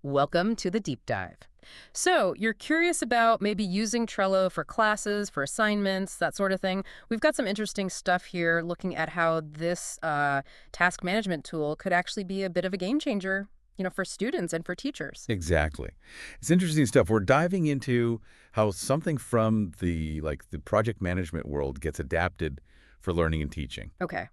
Welcome to the deep dive. So, you're curious about maybe using Trello for classes, for assignments, that sort of thing. We've got some interesting stuff here looking at how this task management tool could actually be a bit of a game changer, for students and for teachers. Exactly. It's interesting stuff. We're diving into how something from the project management world gets adapted for learning and teaching. Okay.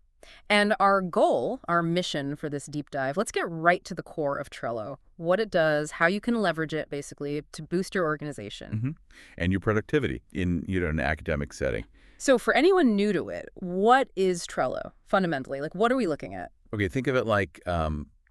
And our goal, our mission for this deep dive, let's get right to the core of Trello. What it does, how you can leverage it, basically, to boost your organization. hmm And your productivity in an academic setting. So for anyone new to it, what is Trello, fundamentally? Like, what are we looking at? Okay, think of it like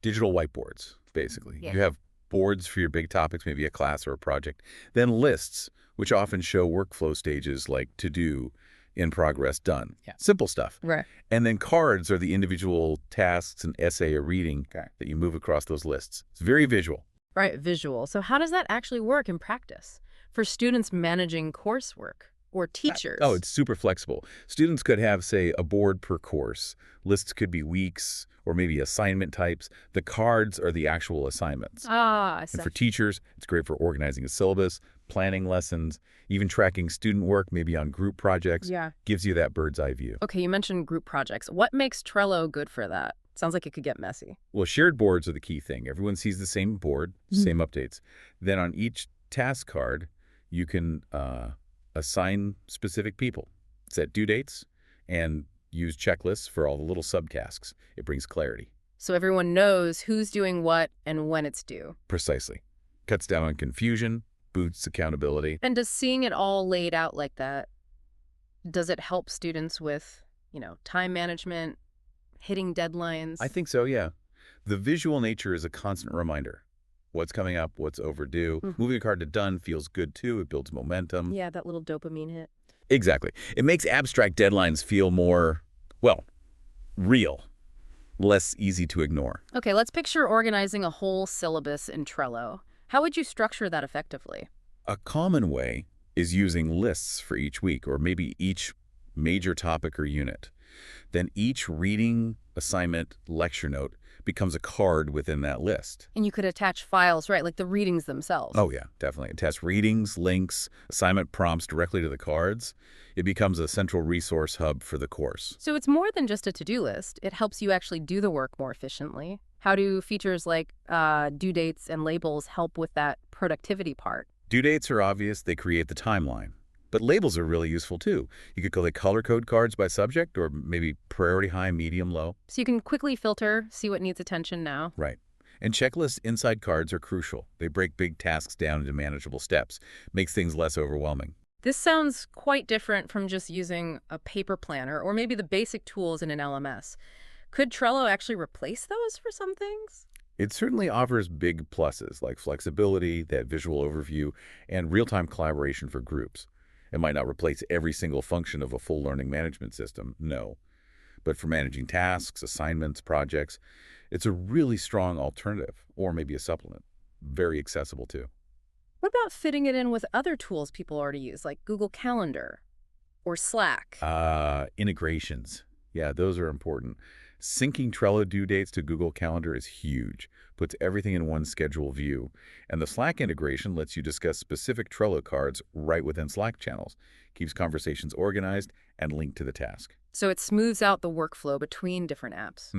digital whiteboards, basically. Yeah. You have boards for your big topics, maybe a class or a project. Then lists, which often show workflow stages like to do, in progress, done. Yeah. Simple stuff. Right. And then cards are the individual tasks and essay or reading Okay. that you move across those lists. It's very visual. Right, visual. So how does that actually work in practice for students managing coursework or teachers? Oh, it's super flexible. Students could have, say, a board per course. Lists could be weeks or maybe assignment types. The cards are the actual assignments. I And see. for teachers, it's great for organizing a syllabus, planning lessons, even tracking student work, maybe on group projects. Yeah. Gives you that bird's eye view. Okay, you mentioned group projects. What makes Trello good for that? Sounds like it could get messy. Well, shared boards are the key thing. Everyone sees the same board, same updates. Then on each task card, you can assign specific people, set due dates, and use checklists for all the little subtasks. It brings clarity. So everyone knows who's doing what and when it's due. Precisely. Cuts down on confusion, boosts accountability. And does seeing it all laid out like that, does it help students with, time management, hitting deadlines? I think so, yeah. The visual nature is a constant reminder. What's coming up, what's overdue. Moving a card to done feels good, too. It builds momentum. Yeah, that little dopamine hit. Exactly. It makes abstract deadlines feel more, well, real, less easy to ignore. Okay, let's picture organizing a whole syllabus in Trello. How would you structure that effectively? A common way is using lists for each week or maybe each major topic or unit. Then each reading, assignment, lecture note becomes a card within that list. And you could attach files, right, like the readings themselves. Oh, yeah, definitely. Attach readings, links, assignment prompts directly to the cards. It becomes a central resource hub for the course. So it's more than just a to-do list. It helps you actually do the work more efficiently. How do features like due dates and labels help with that productivity part? Due dates are obvious. They create the timeline. But labels are really useful, too. You could color code cards by subject or maybe priority high, medium, low. So you can quickly filter, see what needs attention now. Right. And checklists inside cards are crucial. They break big tasks down into manageable steps, makes things less overwhelming. This sounds quite different from just using a paper planner or maybe the basic tools in an LMS. Could Trello actually replace those for some things? It certainly offers big pluses like flexibility, that visual overview, and real-time collaboration for groups. It might not replace every single function of a full learning management system, no. But for managing tasks, assignments, projects, it's a really strong alternative, or maybe a supplement. Very accessible, too. What about fitting it in with other tools people already use, like Google Calendar or Slack? Integrations. Yeah, those are important. Syncing Trello due dates to Google Calendar is huge. Puts everything in one schedule view. And the Slack integration lets you discuss specific Trello cards right within Slack channels. Keeps conversations organized and linked to the task. So it smooths out the workflow between different apps.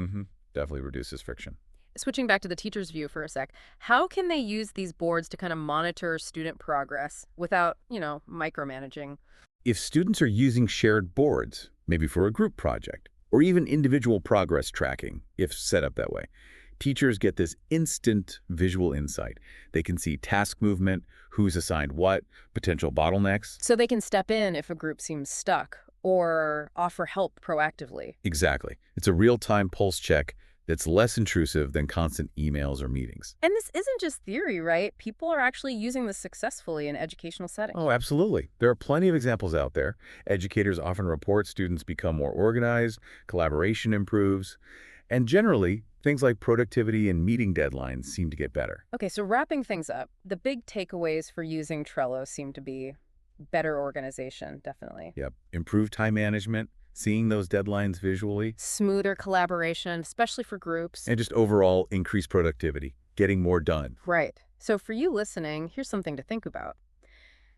Definitely reduces friction. Switching back to the teacher's view for a sec, how can they use these boards to kind of monitor student progress without, micromanaging? If students are using shared boards, maybe for a group project, or even individual progress tracking, if set up that way, teachers get this instant visual insight. They can see task movement, who's assigned what, potential bottlenecks. So they can step in if a group seems stuck or offer help proactively. Exactly. It's a real-time pulse check that's less intrusive than constant emails or meetings. And this isn't just theory, right? People are actually using this successfully in educational settings. Oh, absolutely. There are plenty of examples out there. Educators often report students become more organized, collaboration improves, and generally, things like productivity and meeting deadlines seem to get better. Okay, so wrapping things up, the big takeaways for using Trello seem to be better organization, definitely. Yep. Improved time management, seeing those deadlines visually, Smoother collaboration, especially for groups. and just overall increased productivity, getting more done. Right. So for you listening, here's something to think about.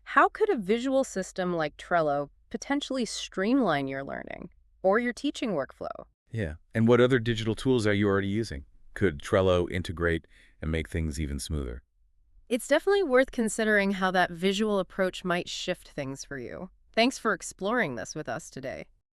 How could a visual system like Trello potentially streamline your learning or your teaching workflow? Yeah. And what other digital tools are you already using? Could Trello integrate and make things even smoother? It's definitely worth considering how that visual approach might shift things for you. Thanks for exploring this with us today.